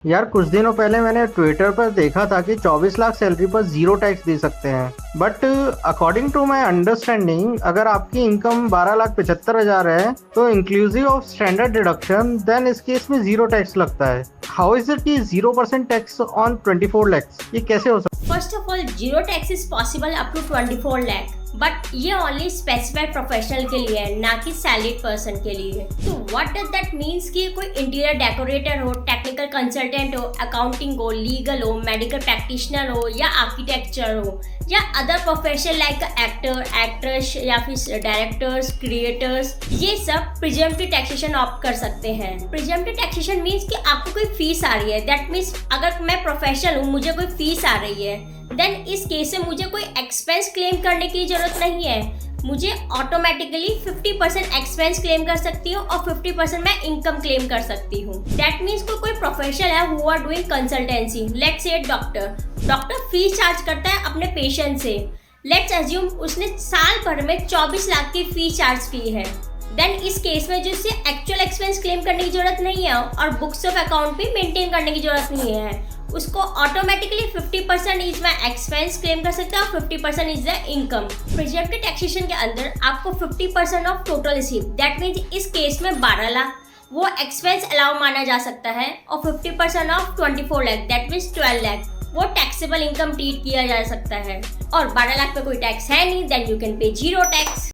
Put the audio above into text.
यार कुछ दिनों पहले मैंने ट्विटर पर देखा था कि 24 लाख सैलरी पर जीरो टैक्स दे सकते हैं। But according to my understanding, अगर आपकी इनकम 12,75,000 है तो inclusive of standard deduction, then इस केस में जीरो टैक्स लगता है। हाउ इज इट कि 0% टैक्स ऑन 24 लैक्स, ये कैसे हो सकता है? First of all, zero tax is possible up to 24 lakh, but ये ओनली स्पेसिफाइड प्रोफेशनल के लिए है, ना कि सैलरीड पर्सन के लिए। तो व्हाट डज दैट मीन्स कि कोई इंटीरियर डेकोरेटर हो, टेक्निकल कंसल्टेंट हो, अकाउंटिंग हो, लीगल हो, मेडिकल प्रैक्टिशनर हो या आर्किटेक्चर हो या other profession like actor, actress या फिर डायरेक्टर्स, क्रिएटर्स, ये सब प्रिजम्प्टिव टैक्सेशन ऑप्ट कर सकते हैं। प्रिजम्प्टिव टैक्सेशन मीन्स कि आपको कोई फीस आ रही है। दैट मीन्स अगर मैं प्रोफेशनल हूँ, मुझे कोई फीस आ रही है, देन इस केस में मुझे कोई एक्सपेंस क्लेम करने की जरूरत नहीं है। मुझे ऑटोमेटिकली 50% एक्सपेंस क्लेम कर सकती हूँ और 50% मैं इनकम क्लेम कर सकती हूँ। दैट मीन्स कोई प्रोफेशनल है who are doing consultancy, let's say doctor fees charge करता है अपने पेशेंट से। लेट्स अज्यूम उसने साल भर में 24 लाख की फीस चार्ज की है। देन इस केस में जो इससे एक्चुअल एक्सपेंस क्लेम करने की जरूरत नहीं है और बुक्स ऑफ अकाउंट भी मेंटेन करने की जरूरत नहीं है। उसको automatically 50% is my expense claim कर सकते हैं और 50% is the income. Presumptive taxation के अंदर आपको 50% of total receive, that means इस केस में 12 लाख वो एक्सपेंस अलाउ माना जा सकता है और 50% of 24 lakh, that means 12 lakh वो टैक्सेबल इनकम ट्रीट किया जा सकता है। और 12 लाख पे कोई टैक्स है नहीं, then you can pay zero tax.